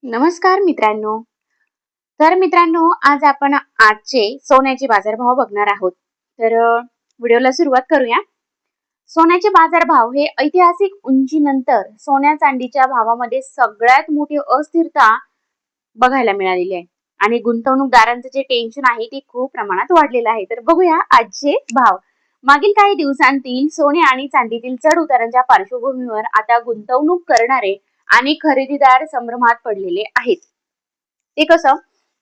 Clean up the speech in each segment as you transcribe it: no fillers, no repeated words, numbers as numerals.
नमस्कार मित्रांनो. आज आपण आजचे सोन्याचे बाजारभाव बघणार आहोत. व्हिडिओला सुरुवात करूया. सोन्याचे बाजारभाव हे ऐतिहासिक उंचीनंतर सोन्या चांदीच्या भावामध्ये सगळ्यात मोठी अस्थिरता बघायला मिळालेली आहे आणि गुंतवणूकदारांचं जे टेन्शन आहे ते खूप प्रमाणात वाढलेलं आहे. तर बघूया आजचे भाव. मागील काही दिवसांतील सोने आणि चांदीतील चढ उतारांच्या पार्श्वभूमीवर आता गुंतवणूक करणारे आणि खरेदीदार संभ्रमात पडलेले आहेत. ते कसं,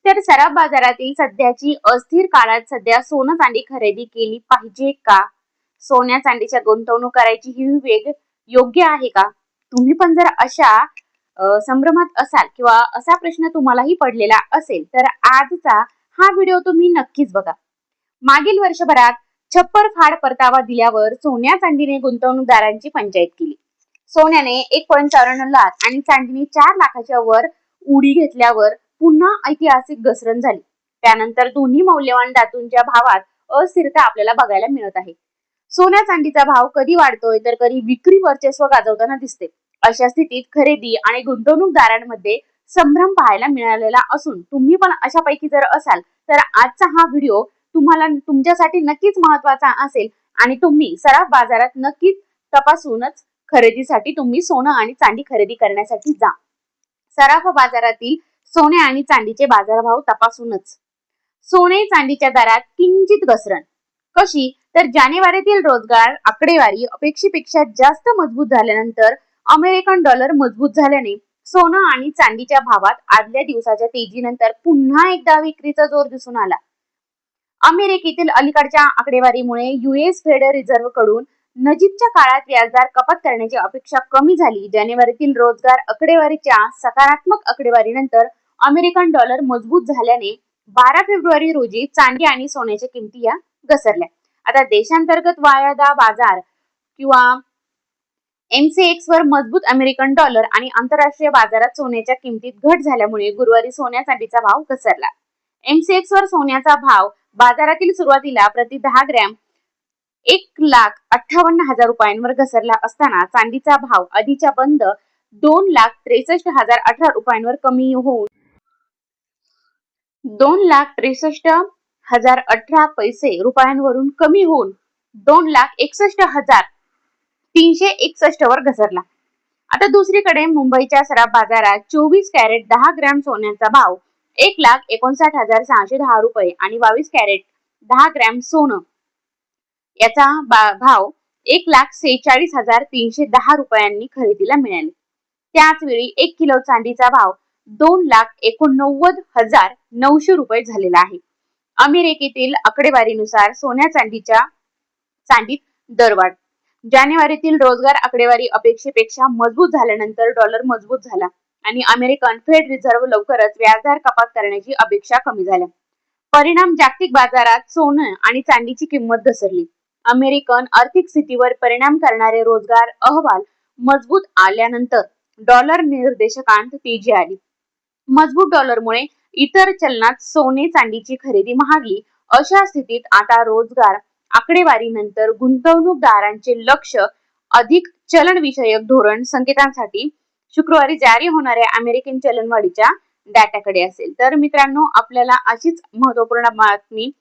तर सराफ बाजारातील सध्याची अस्थिर काळात सध्या सोनं चांदी खरेदी केली पाहिजे का? सोन्या चांदीच्या गुंतवणूक करायची ही वेग योग्य आहे का? तुम्ही पण जर अशा संभ्रमात असाल किंवा असा प्रश्न तुम्हालाही पडलेला असेल तर आजचा हा व्हिडिओ तुम्ही नक्कीच बघा. मागील वर्षभरात छप्पर फाड परतावा दिल्यावर सोन्या चांदीने गुंतवणूकदारांची पंचायत केली. सोन्याने 1.54 लाख आणि चांदीने 4 लाखाच्या वर उडी घेतल्यावर पुन्हा ऐतिहासिक घसरण झाली. त्यानंतर दोन्ही मौल्यवान धातूंच्या भावात अस्थिरता आपल्याला बघायला मिळत आहे. सोन्या चांदीचा भाव कधी वाढतोय तर कधी विक्री वर्चस्व गाजवताना दिसते. अशा स्थितीत खरेदी आणि गुंतवणूकदारांमध्ये संभ्रम पाहायला मिळालेला असून तुम्ही पण अशापैकी जर असाल तर आजचा हा व्हिडिओ तुम्हाला तुमच्यासाठी नक्कीच महत्वाचा असेल आणि तुम्ही सराफ बाजारात नक्कीच तपासूनच खरेदीसाठी तुम्ही सोनं आणि चांदी खरेदी करण्यासाठी जा. सराफ बाजारातील सोने आणि चांदीचे बाजारभाव तपासूनच. सोने चांदीच्या दरात किंचित घसरण. कशी, तर जानेवारीतील रोजगार आकडेवारी अपेक्षेपेक्षा जास्त मजबूत झाल्यानंतर अमेरिकन डॉलर मजबूत झाल्याने सोनं आणि चांदीच्या भावात आदल्या दिवसाच्या तेजीनंतर पुन्हा एकदा विक्रीचा जोर दिसून आला. अमेरिकेतील अलीकडच्या आकडेवारीमुळे युएस फेड रिझर्व्ह कडून नजीकच्या काळात व्याजदर कपात करण्याची अपेक्षा कमी झाली. जानेवारीतील रोजगार आकडेवारीच्या सकारात्मक आकडेवारीनंतर अमेरिकन डॉलर मजबूत झाल्याने 12 फेब्रुवारी रोजी चांदी आणि सोन्याच्या किमती या घसरल्या. आता देशांतर्गत वायदा बाजार किंवा MCX वर मजबूत अमेरिकन डॉलर आणि आंतरराष्ट्रीय बाजारात सोन्याच्या किमतीत घट झाल्यामुळे गुरुवारी सोन्या चांदीचा भाव घसरला. MCX वर सोन्याचा भाव बाजारातील सुरुवातीला प्रति 10 ग्रॅम 1,58,000 रुपयांवर घसरला असताना चांदीचा भाव आधीच्या बंद 2,63,018 रुपयांवर कमी होऊन 2,63,018 रुपयांवरून कमी होऊन 2,61,361 वर घसरला. आता दुसरीकडे मुंबईच्या सराफ बाजारात 24 कॅरेट 10 ग्रॅम सोन्याचा भाव 1,59,610 रुपये आणि 22 कॅरेट 10 ग्रॅम सोनं याचा भाव 1,46,310 रुपयांनी खरेदीला मिळाले. त्याच वेळी 1 किलो चांदीचा भाव 2,89,900 रुपये झालेला आहे. अमेरिकेतील आकडेवारीनुसार सोन्या चांदीत दरवाढ. जानेवारीतील रोजगार आकडेवारी अपेक्षेपेक्षा मजबूत झाल्यानंतर डॉलर मजबूत झाला आणि अमेरिकन फेड रिझर्व्ह लवकरच व्याजदर कपात करण्याची अपेक्षा कमी झाल्या. परिणाम जागतिक बाजारात सोनं आणि चांदीची किंमत घसरली. अमेरिकन आर्थिक स्थितीवर परिणाम करणारे रोजगार अहवाल मजबूत आल्यानंतर डॉलर निर्देशकांत तेजी आली. मजबूत डॉलरमुळे इतर चलनात सोने चांदीची खरेदी महागली. अशा स्थितीत आता रोजगार आकडेवारीनंतर गुंतवणूकदारांचे लक्ष अधिक चलनविषयक धोरण संकेतांसाठी शुक्रवारी जारी होणाऱ्या अमेरिकन चलनवाढीच्या डाटाकडे असेल. तर मित्रांनो, आपल्याला अशीच महत्वपूर्ण बातमी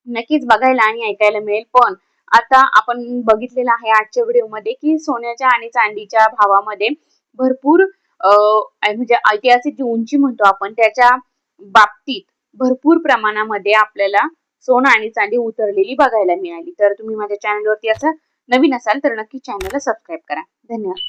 नक्कीच बघायला आणि ऐकायला मिळेल. पण आता आपण बघितलेलं आहे आजच्या व्हिडिओमध्ये की सोन्याच्या आणि चांदीच्या भावामध्ये भरपूर म्हणजे ऐतिहासिक जी उंची म्हणतो आपण त्याच्या बाबतीत भरपूर प्रमाणामध्ये आपल्याला सोनं आणि चांदी उतरलेली बघायला मिळाली. तर तुम्ही माझ्या चॅनलवरती असं नवीन असाल तर नक्की चॅनलला सबस्क्राईब करा. धन्यवाद.